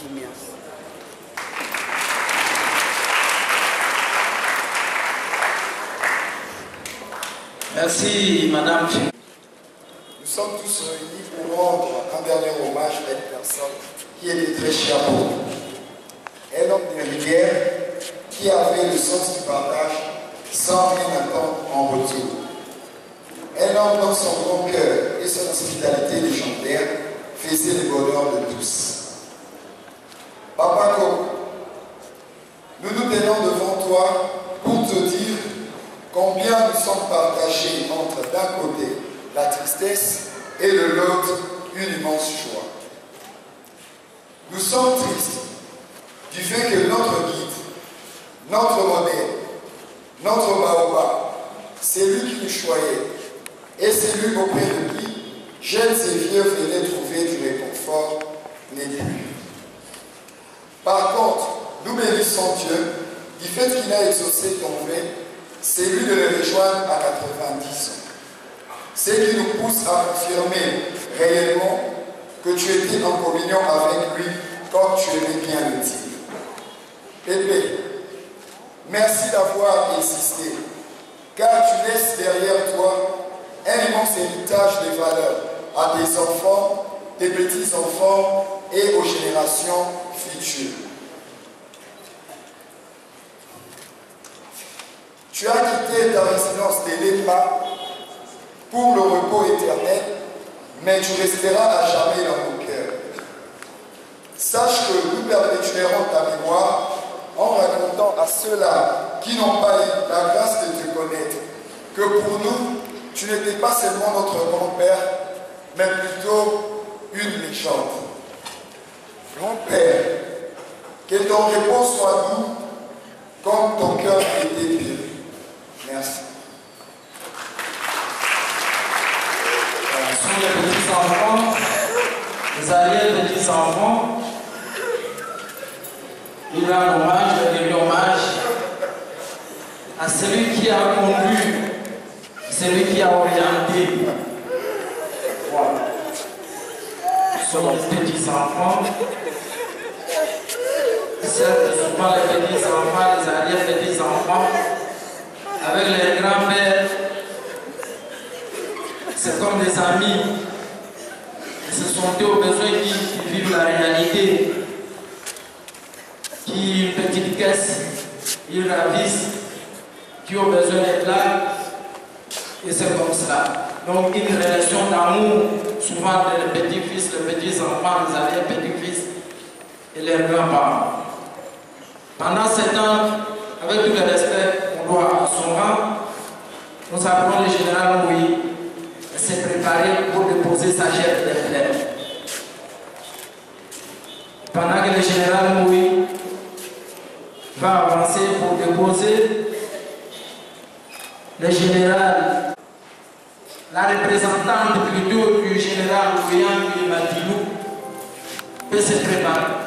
Jumias. Merci, Madame. Nous sommes tous réunis pour rendre un dernier hommage à une personne qui était très chère pour nous. Un homme de rigueur qui avait le sens du partage sans rien attendre en retour. Un homme dont son bon cœur et son hospitalité légendaire faisaient le bonheur de tous. Papa Coco, nous nous tenons devant toi pour te dire combien nous sommes partagés entre d'un côté la tristesse et de l'autre une immense joie. Nous sommes tristes du fait que notre guide, notre modèle, notre baobab, c'est lui qui nous choyait et c'est lui auprès de qui jeunes et vieux venaient trouver du réconfort n'est plus. Par contre, nous bénissons Dieu du fait qu'il a exaucé ton vœu, c'est lui de le rejoindre à 90 ans. C'est qui nous pousse à confirmer réellement que tu étais en communion avec lui comme tu aimais bien le dire. Pépé, merci d'avoir insisté, car tu laisses derrière toi un immense héritage de valeurs à tes enfants, tes petits-enfants et aux générations futures. Tu as quitté ta résidence de l'EPA pour le repos éternel, mais tu resteras à jamais dans nos cœurs. Sache que nous perpétuerons ta mémoire en racontant à ceux-là qui n'ont pas eu la grâce de te connaître que pour nous, tu n'étais pas seulement notre grand-père, mais plutôt une légende. Grand-père, que ton repos soit doux comme ton cœur était pur. Merci. Ce sont les petits-enfants, les arrière-petits-enfants. Il rend hommage, il rend hommage à celui qui a conduit, celui qui a orienté. Voilà. Ce sont les petits-enfants. Certes, souvent les petits-enfants, les arrière-petits-enfants, avec les grands-pères, c'est comme des amis. Ils se sont aux besoins qui vivent la réalité, qui une petite caisse, ils ravissent, qui ont besoin d'être là, et c'est comme cela. Donc une relation d'amour, souvent les petits-fils, les petits-enfants, les arrière-petits-fils et les grands-parents. Pendant 7 ans, avec tout le respect qu'on doit à son rang, nous appelons le général Moui à s'est préparé pour déposer sa chef de plaine. Pendant que le général Moui va avancer pour déposer, le général, la représentante plutôt du général Ouyan Madilou peut se préparer.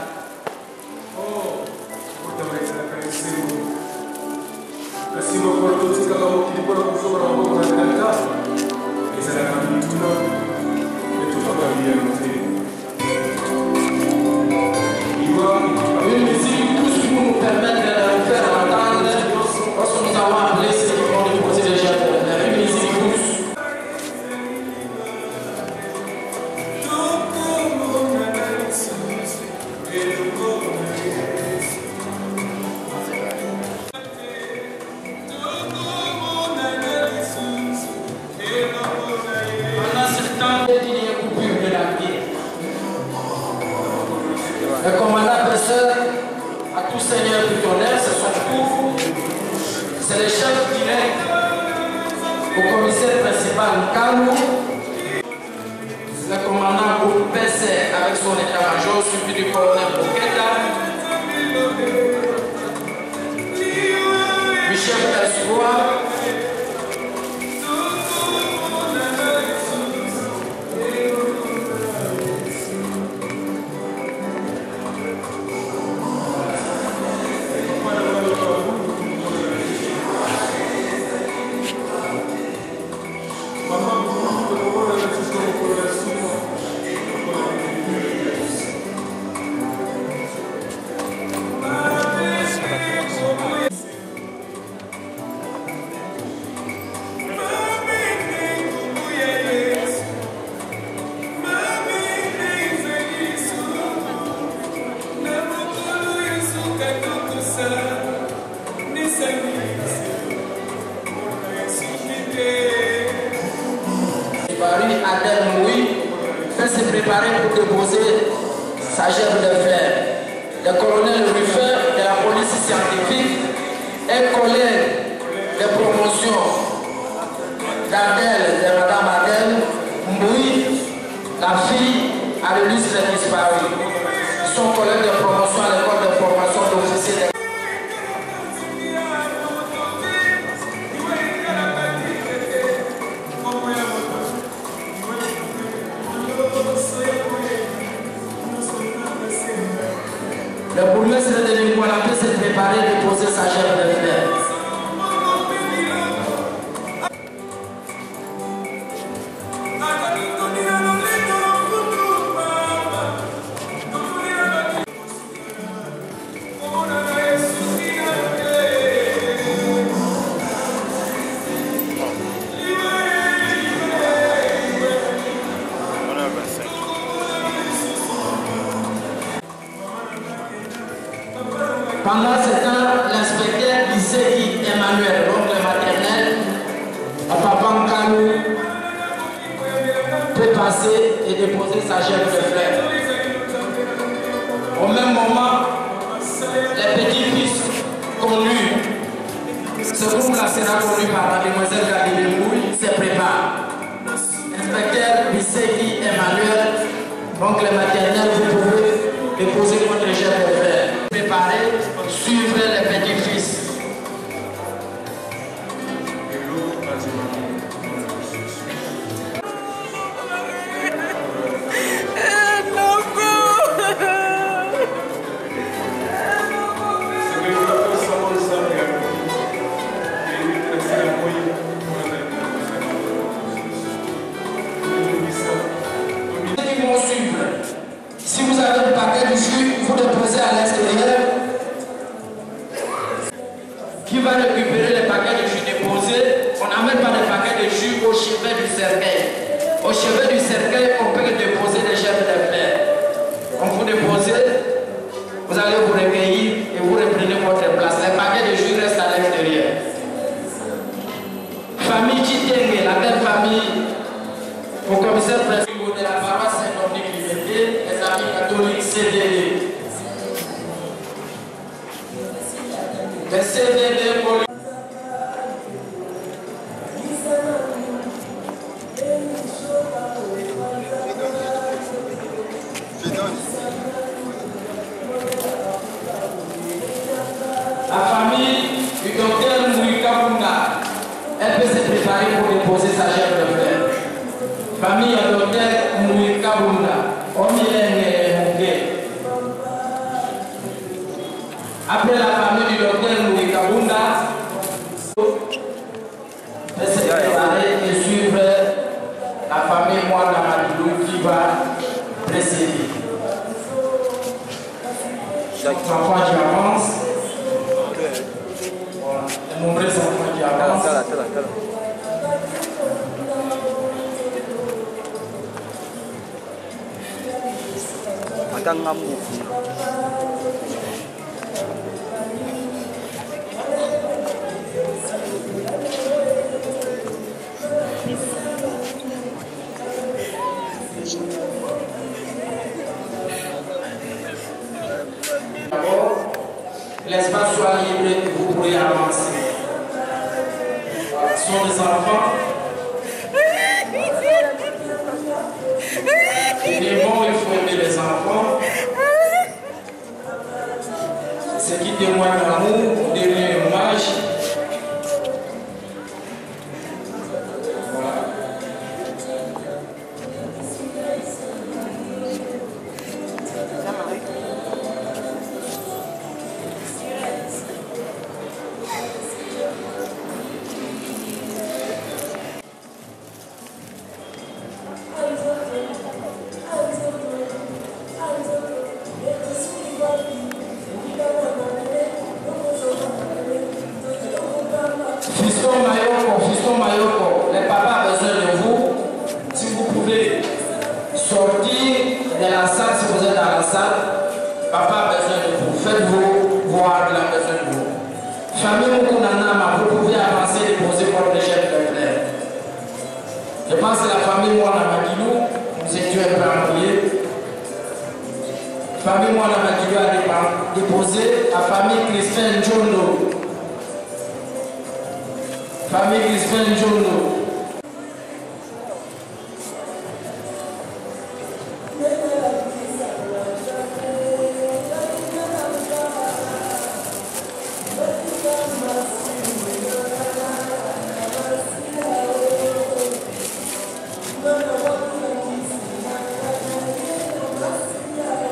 Assim não pode todos que acabam aqui depois não sobra uma boa na realidade. Essa era a minha tudo e tu falaria no fim. Igual Une musique tous pour nous permettre de faire entendre lorsque nous avons appelé ceux qui vont déposer les jeunes. Une musique douce. Le commandant Bessel, à tout seigneur du tonnerre, c'est son tour. C'est le chef direct au commissaire principal Kalou. Le commandant groupe PC avec son état-major suivi du colonel Boketa. Le chef d'Espoir. préparé pour déposer sa gerbe de fleurs. Le colonel Ruffin de la police scientifique est collègue de promotion d'Adèle, de Madame Adèle Mboui, la fille à l'illustre disparu. Ils sont collègues de promotion à l'école de formation d'officiers de... Le bourgmestre de Lingualapé s'est préparé de poser sa gerbe de fleurs. Pendant ce temps, l'inspecteur Iseki Emmanuel, l'oncle maternel, à Papa Nkalou, peut passer et déposer sa gerbe de fleurs. Au même moment, les petits-fils connus, ce groupe-là sera connu par mademoiselle Gadile Mboui, se prépare. Inspecteur Iseki Emmanuel, l'oncle maternel, vous pouvez déposer votre gerbe de fleurs. Préparer, suivre les petits-fils. Qui vont suivre. Si vous avez un paquet de jus, vous déposez à l'extérieur. Qui va récupérer les paquets de jus déposés? On n'amène pas les paquets de jus au chevet du cercueil. Au chevet du cercueil, on peut déposer des gerbes de fleurs. On vous dépose, vous allez vous recueillir et vous reprenez votre place. Les paquets de jus restent à l'extérieur. Famille Chitenge, la belle famille, au commissaire principal de la paroisse Saint-Dominique Liberté, les amis catholiques CDD. Les CDD pour la famille du docteur Mourika Bunda, elle peut se préparer pour déposer sa gerbe de fleurs. Famille du docteur Mourika Bunda, après la famille du docteur Mourika Bunda, peut se préparer et suivre la famille Moana Madilou qui va précéder. Notre enfant qui avance. De nombreux enfants qui avancent. L'espace soit libre et vous pourrez avancer. Ce sont des enfants. Il est bon, il faut aimer les enfants. Ce qui témoigne l'amour, dernier hommage. Fiston Mayoko, le papa a besoin de vous. Si vous pouvez sortir de la salle, si vous êtes dans la salle, papa a besoin de vous. Faites-vous voir, il a besoin de vous. Famille Moukounanama, vous pouvez avancer et poser votre chef de fleurs. Je pense que la famille Moana Madilou, nous étions un peu embrouillés. famille Mwana Madigo a déposé, la famille Crispin Njondo. Famille Crispin Njondo.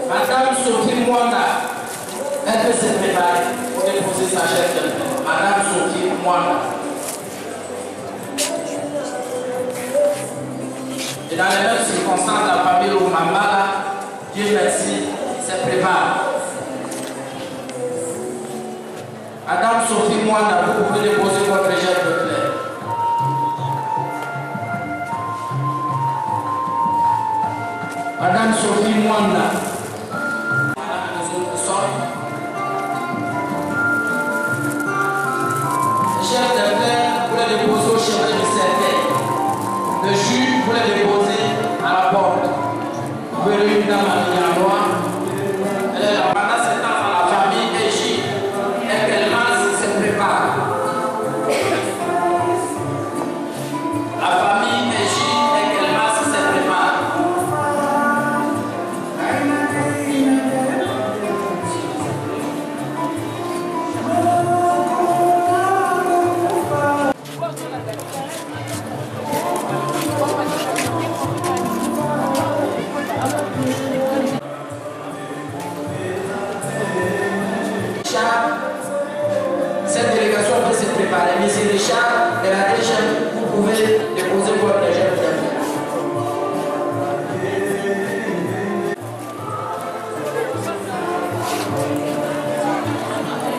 Madame Sophie Mwanda, elle peut se préparer pour déposer sa chef de paix. Madame Sophie Mwanda. Et dans les mêmes circonstances, la famille Oumambala, Dieu merci, se prépare. Madame Sophie Mwanda, vous pouvez déposer votre chef de paix. Madame Sophie Mwanda. Chef de paix, vous les déposez au chevet du cercueil. Le jus, vous les déposez à la porte. Vous verrez une dame habillée en noir. Elle est là. Pendant ce temps, la famille Égy, également se prépare. La famille Égy, également se prépare. Cette délégation peut se préparer. Monsieur Richard et la DGM, vous pouvez déposer votre DGM.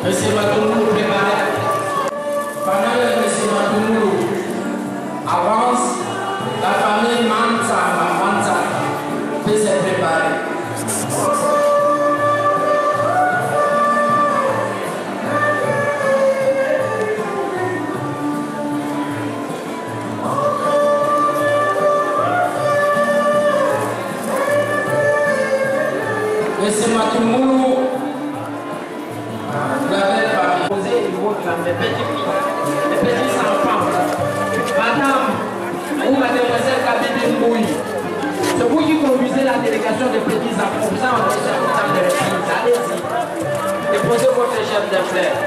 Monsieur Matoumou, préparez. Pendant que Monsieur Matoumou avance, la famille Manza peut se préparer. Monsieur Matoumou, vous l'avez pas posé les petits filles, les petits enfants. Madame ou mademoiselle Kabidi Mbouy, c'est vous qui conduisez la délégation des petits enfants. Vous en avez de filles. Allez-y, déposez votre chef de fleurs.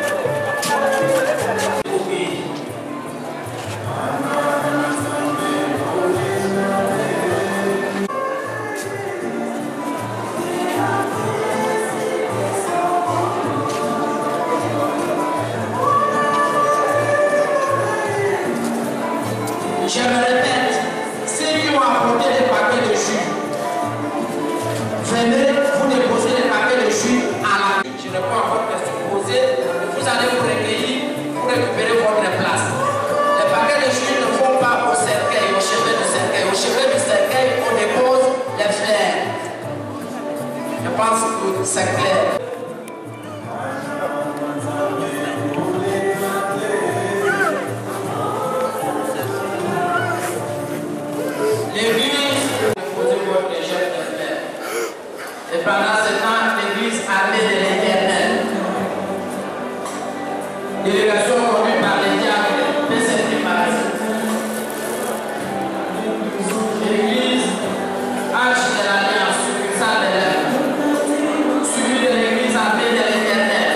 Je me répète, ceux qui ont apporté des paquets de jus, venez vous déposer les paquets de jus à la vie. Je ne peux encore pas supposer, vous allez vous recueillir pour récupérer votre place. Les paquets de jus ne vont pas au cercueil, au chevet du cercueil. Au chevet du cercueil, on dépose les fleurs. Je pense que c'est clair. Et pendant ce temps, l'église armée de l'Éternel, délégation conduite par les diacres, peut se préparer. L'église Arche de l'Alliance, succursale de l'œuvre, suivi de l'église armée de l'Éternel.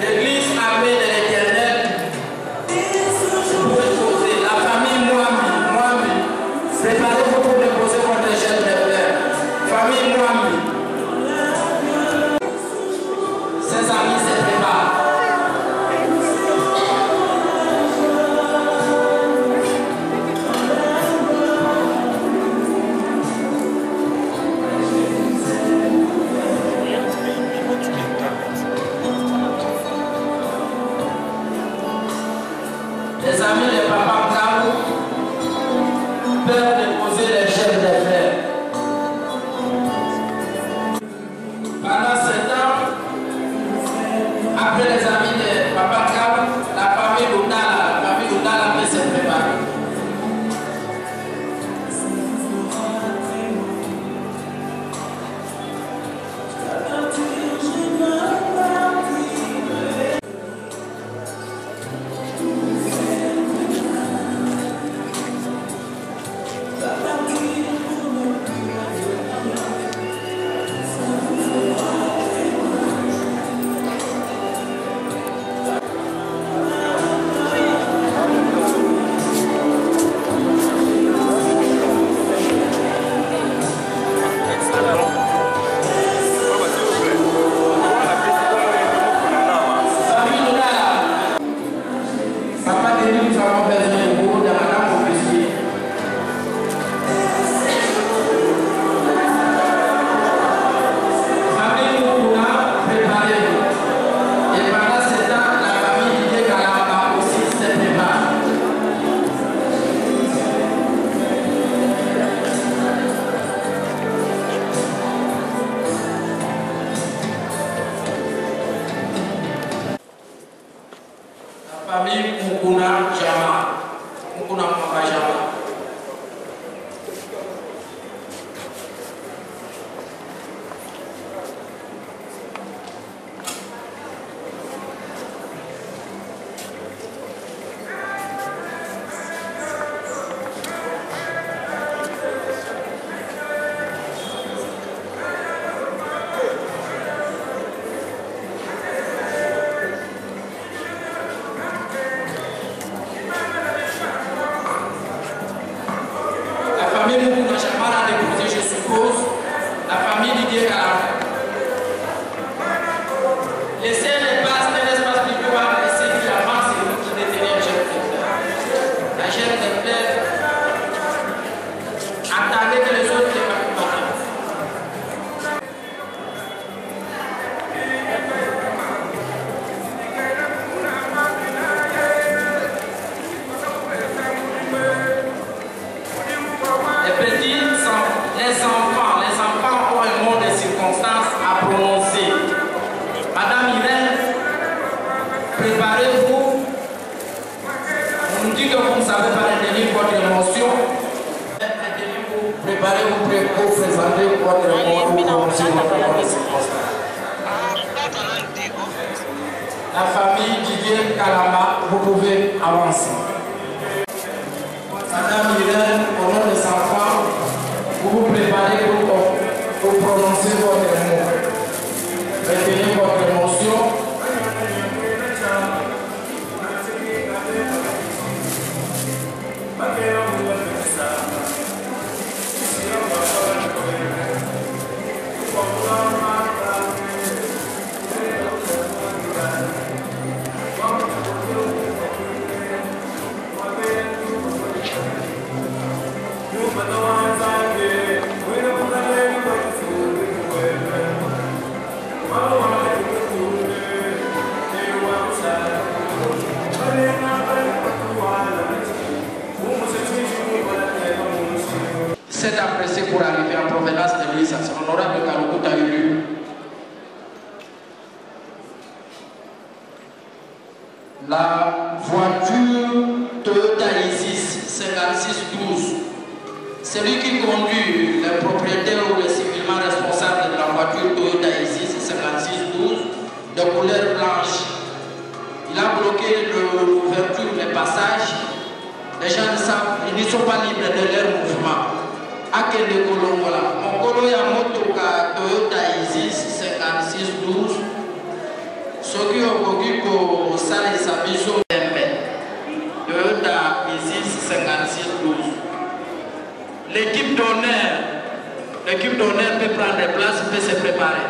L'église armée de l'Éternel, vous pouvez poser la famille Mwami, préparez-vous pour déposer votre chef de fleurs. Famille Mwami, ses amis se préparent. Les amis de Papa Mkamou peuvent déposer les chefs de frères. Pendant ce temps, après famille Mukuna Jama. Mukuna Mwamba Jama. La famille Didier Kalama, vous pouvez avancer. Madame Irène, au nom des enfants, vous vous préparez pour prononcer votre mot. Retenez votre émotion. C'est apprécié pour arriver en provenance de l'Église, c'est l'honorable Kalouta élu. La voiture Toyota Isis 5612. Celui qui conduit, le propriétaire ou le civilement responsable de la voiture Toyota Isis 5612 de couleur blanche, il a bloqué l'ouverture des passages. Les gens ils ne sont pas libres de leur mouvement. Akende Kolongola, Mokolo ya motoka Toyota Isis 5612. Soki okoki kosalisa biso Toyota Isis 5612. L'équipe d'honneur peut prendre place, peut se préparer.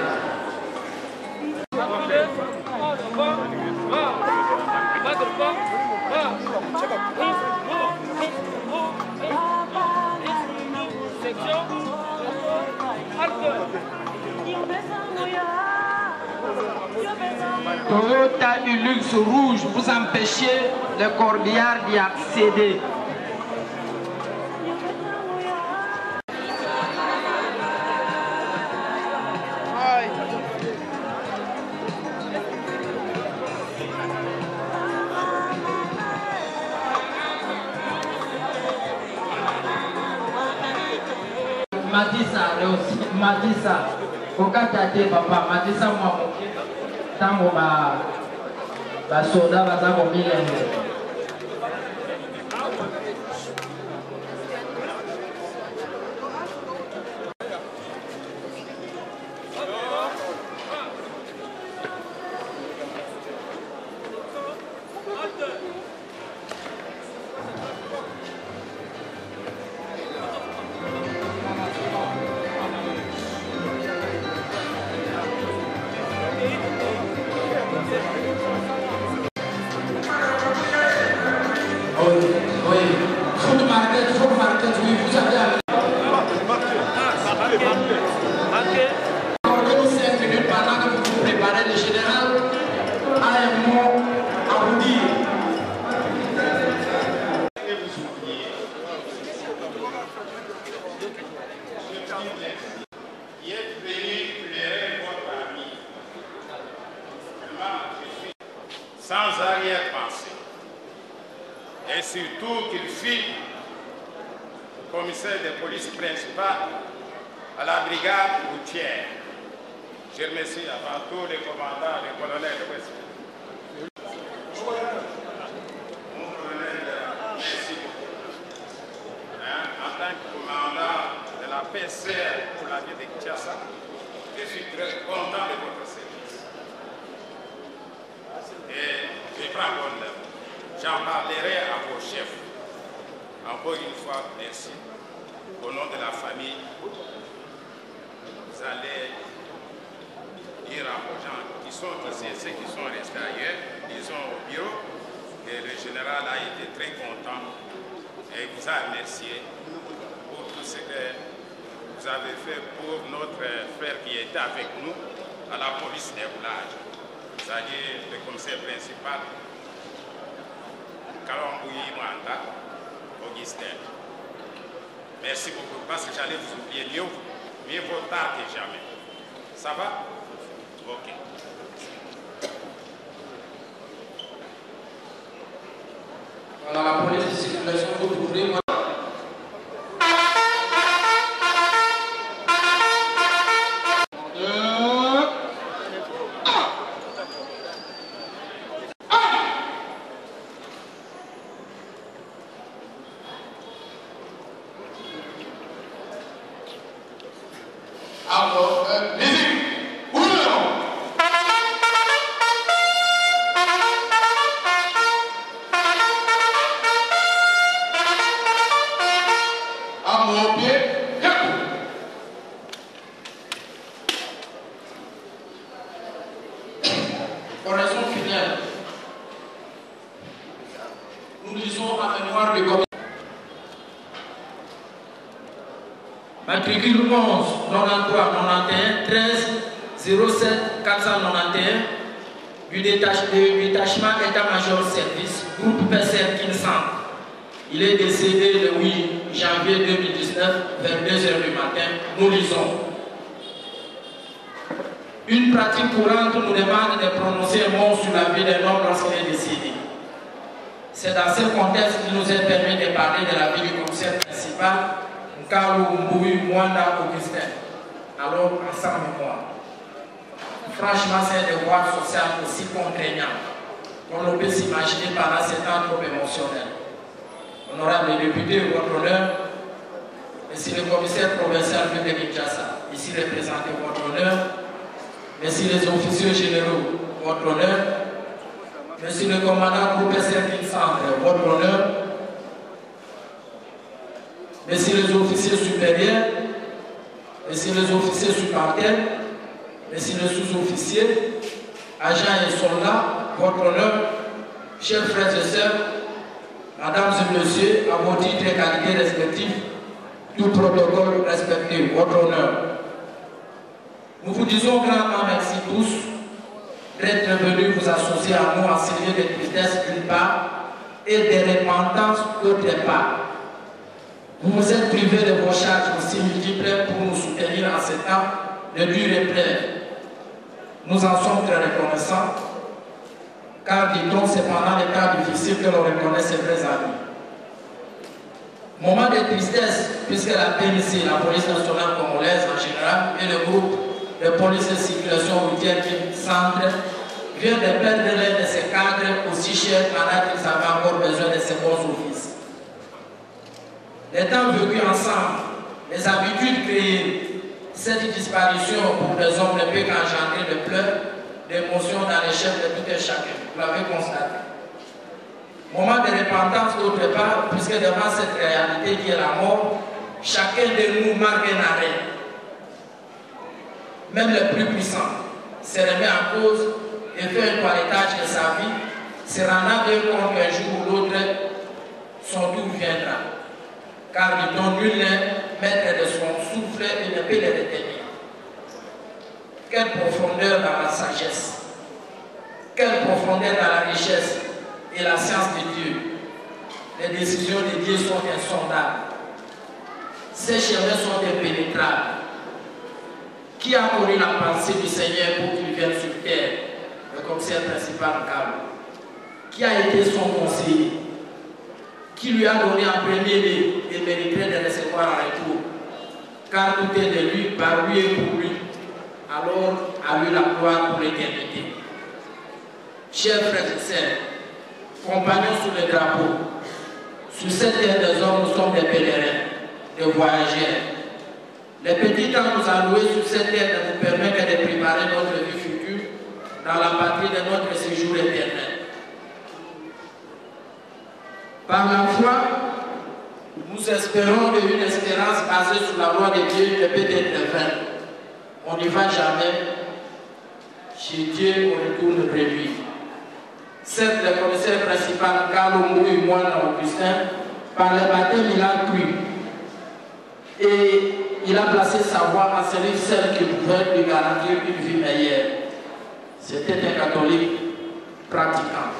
Toyota Hilux rouge, vous empêchez le corbillard d'y accéder. Matissa, Kokatate papa, Matissa moi tango ba soda baza ko milenge. Sans arrière-pensée, et surtout qu'il fit au commissaire de police principal à la brigade routière. Je remercie avant tout le commandant, le colonel de West. Mon colonel, merci beaucoup. En tant que commandant de la PCR pour la ville de Kinshasa, je suis très content de votre service. Et je prends bonne note. J'en parlerai à vos chefs. Encore une fois, merci. Au nom de la famille, vous allez dire à vos gens qui sont ici, ceux qui sont restés ailleurs, ils sont au bureau, et le général a été très content et vous a remercié pour tout ce que vous avez fait pour notre frère qui était avec nous à la police des roulages, c'est-à-dire le commissaire principal, Kalambouyi Mwanda, Augustin. Merci beaucoup, parce que j'allais vous oublier, mieux vaut tard que jamais. Ça va? Ok. Voilà, la police de circulation, vous ouvrez. Matricule 11, 93, 91, 13, 07, 491 du détachement état-major service, groupe PCR Kinsan. Il est décédé le 8 janvier 2019 vers 2 h du matin. Nous lisons. Une pratique courante nous demande de prononcer un mot sur la vie d'un homme lorsqu'il est décédé. C'est dans ce contexte qu'il nous est permis de parler de la vie du commissaire principal, Kalambouyi Mwanda Augustin. Alors, ensemble et moi. Franchement, c'est un devoir social aussi contraignant qu'on ne peut s'imaginer pendant ces temps trop émotionnels. Honorable député, votre honneur, Monsieur le commissaire provincial de Kinshasa, ici représenté votre honneur, Messieurs les officiers généraux, votre honneur, Monsieur le commandant groupe PCR Centre, votre honneur, Messieurs les officiers supérieurs, Messieurs les officiers subalternes, Messieurs les sous-officiers, agents et soldats, votre honneur, chers frères et sœurs, Mesdames et Messieurs, à vos titres et qualités respectifs, tout protocole respecté, votre honneur. Nous vous disons grandement merci tous d'être venus vous associer à nous en signe de tristesse d'une part et de repentance d'autre part. Vous vous êtes privés de vos charges aussi multiples pour nous soutenir en ce temps de dure épreuve. Nous en sommes très reconnaissants, car dit-on, c'est pendant les temps difficiles que l'on reconnaît ses vrais amis. Moment de tristesse, puisque la PNC, la police nationale congolaise en général, et le groupe de police de circulation routière qui centre vient de perdre l'un de ses cadres aussi chers pendant qu'ils avaient encore besoin de ses bons offices. Les temps vécus ensemble, les habitudes créées, cette disparition pour des hommes ne peut qu'engendrer de pleurs, d'émotions dans les chefs de tout et chacun. Vous l'avez constaté. Moment de repentance d'autre part, puisque devant cette réalité qui est la mort, chacun de nous marque un arrêt. Même le plus puissant se remet en cause et fait un toilettage de sa vie, se rendant bien compte qu'un jour ou l'autre, son tour viendra. Car dit-on, nul n'est maître de son souffle et ne peut le retenir. Quelle profondeur dans la sagesse, quelle profondeur dans la richesse et la science de Dieu. Les décisions de Dieu sont insondables. Ces chemins sont impénétrables. Qui a connu la pensée du Seigneur pour qu'il vienne sur terre? Le commissaire principal Nkalo. Qui a été son conseiller? qui lui a donné en premier lieu, il mériterait de recevoir en retour. Car tout est de lui, par lui et pour lui. Alors, à lui la gloire pour l'éternité. Chers frères et sœurs, compagnons sous le drapeau, sur cette terre des hommes, nous sommes des pèlerins, des voyageurs. Les petits temps nous alloués sur cette terre ne nous permettent que de préparer notre vie future dans la patrie de notre séjour éternel. Par la foi, nous espérons une espérance basée sur la loi de Dieu ne peut être vaine. On n'y va jamais. Chez Dieu, on retourne près lui. Certes, le commissaire principal, Carlo Mbouy Moine Augustin, par le baptême, il a cru. Et il a placé sa voix en celui celle qui pouvait lui garantir une vie meilleure. C'était un catholique pratiquant.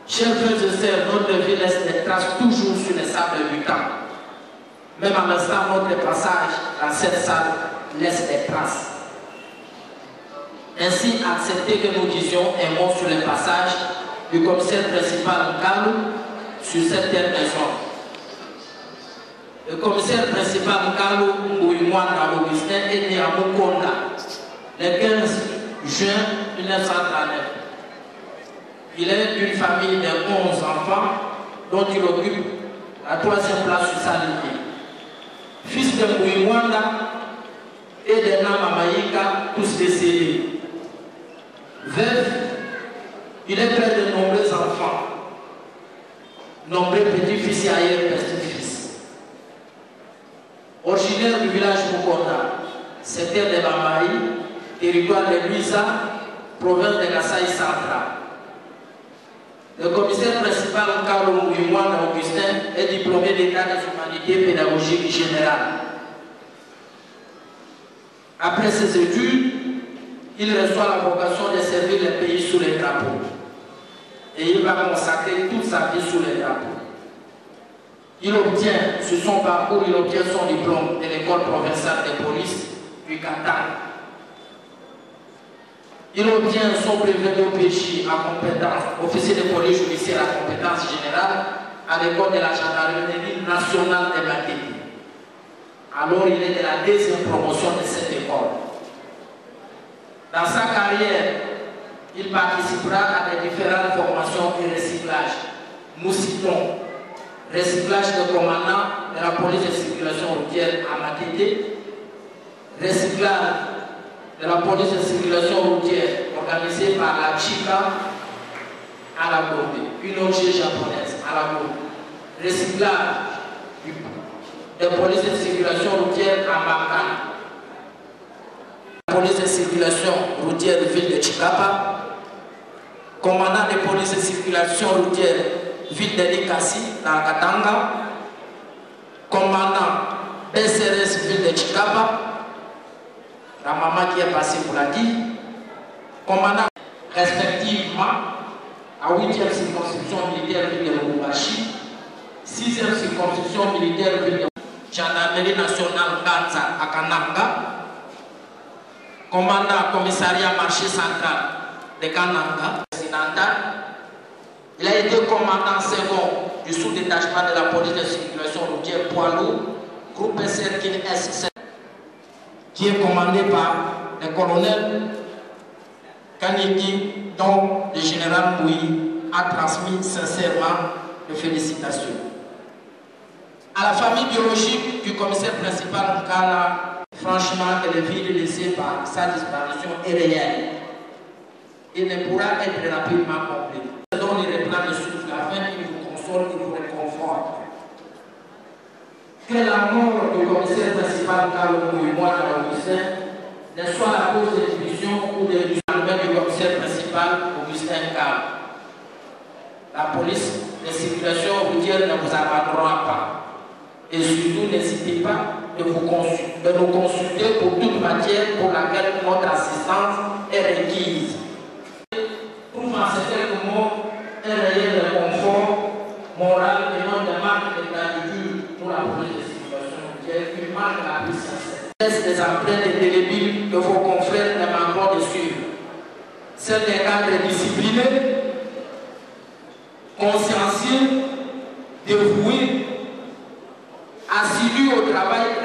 Chers frères et sœurs, notre vie laisse des traces toujours sur les sables du temps. Même en l'instant, notre passage dans cette salle laisse des traces. Ainsi, acceptez que nous disions un mot sur le passage du commissaire principal Carlo sur cette terre des hommes. Le commissaire principal Carlo Mbouy-Moine Augustin est né à Mukonda le 15 juin 1939. Il est d'une famille de 11 enfants dont il occupe la 3e place sur sa lignée. Fils de Mbouy-Moine et de Namamaïka, tous décédés. Veuf, il est père de nombreux enfants, nombreux petits-fils et arrière-petits-fils. Originaire du village Mukonda, secteur de Bambaï, territoire de Luisa, province de Kasaï centrale. Le commissaire principal Carlo Mbouy-Moine Augustin est diplômé d'état des humanités pédagogiques générales. Après ses études, il reçoit la vocation de servir le pays sous les drapeaux. Et il va consacrer toute sa vie sous les drapeaux. Il obtient, sur son parcours, il obtient son diplôme de l'école provinciale de police du Qatar. Il obtient son brevet d'OPJ à compétence, officier de police judiciaire à compétence générale, à l'école de la gendarmerie nationale de Matadi. Alors il est de la 2e promotion de cette école. Dans sa carrière, il participera à des différentes formations et recyclage. Nous citons recyclage de commandant de la police de circulation routière à Matadi, recyclage de la police de circulation routière organisée par la Chica à la Gombe, une ONG japonaise à la Gombe, recyclage de police de circulation routière à Makana, la police de circulation routière de ville de Chikapa, commandant de police de circulation routière ville de Likasi dans Katanga, commandant BCRS ville de Chikapa, la maman qui est passée pour la dire, commandant respectivement à 8e circonscription militaire ville de Lubumbashi, 6e circonscription militaire ville de gendarmerie nationale Ganza à Kananga, commandant commissariat marché central de Kananga occidental. Il a été commandant second du sous-détachement de la police de circulation routière poids lourd, groupe Serkin S7, qui est commandé par le colonel Kaniki, dont le général Mbouy a transmis sincèrement de félicitations. À la famille biologique du commissaire principal Nkala, franchement, que le vide laissé par sa disparition est réel. Il ne pourra être rapidement complet. Ce dont il reprend le souffle afin qu'il vous console et vous réconforte. Que la mort du commissaire principal Carlo Mbouy-Moine Augustin ne soit la cause de division ou de l'usage du commissaire principal Augustin Carlo. La police de circulation routière ne vous abandonnera pas. Et surtout, n'hésitez pas de nous consulter pour toute matière pour laquelle notre assistance est requise. Pour en ces quelques mots, un réel réconfort moral et non de marque de gratitude pour la police de circulation routière, une marque la plus sincère. Laisse des empreintes indélébiles que vos confrères ne manqueront de suivre. Celles des cadres disciplinés, consciencieux, dévoués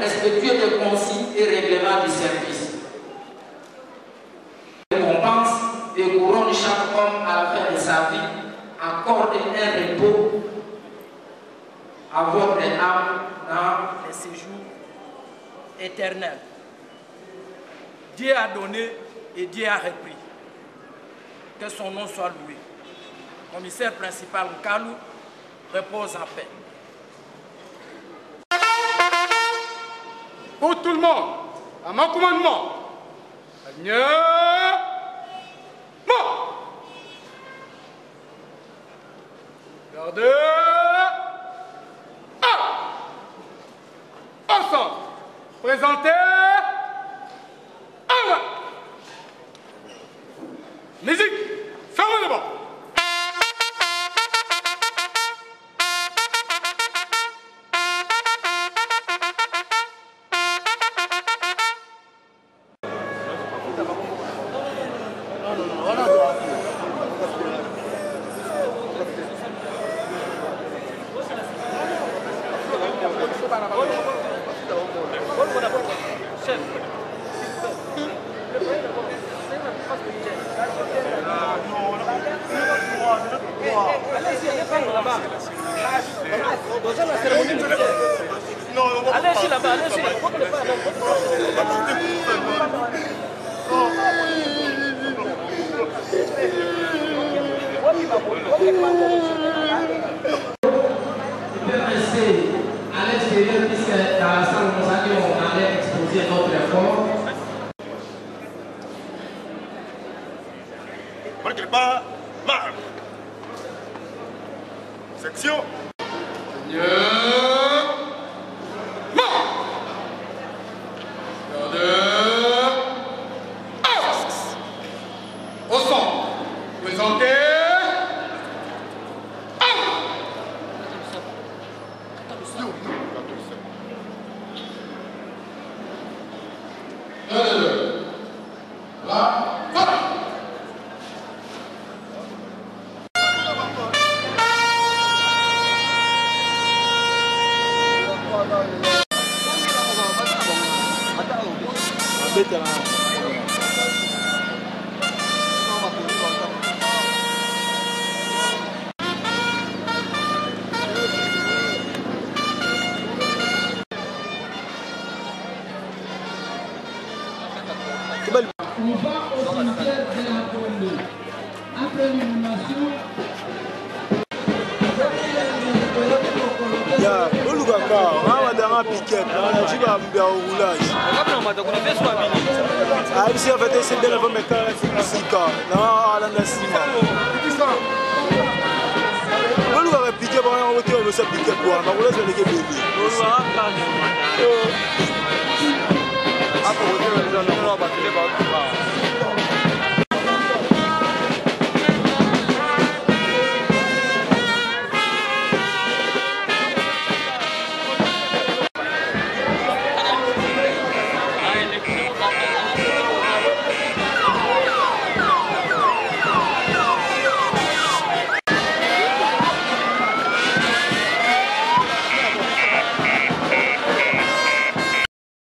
respectueux des consignes et règlements du service. Récompense et couronne chaque homme à la fin de sa vie, accorde un repos à votre âme dans les séjours éternels. Dieu a donné et Dieu a repris. Que son nom soit loué. Commissaire principal Nkalou repose en paix. Pour tout le monde, à mon commandement, gardez ensemble, présentez musique, fermez le banc. Allez-y là-bas, allez-y. Il peut rester à l'extérieur puisque dans la salle nous on allait exposer notre effort. Marquez pas, marque. Section. Au centre, présentez On va au cimetière de la Condé. Après l'inhumation, Apa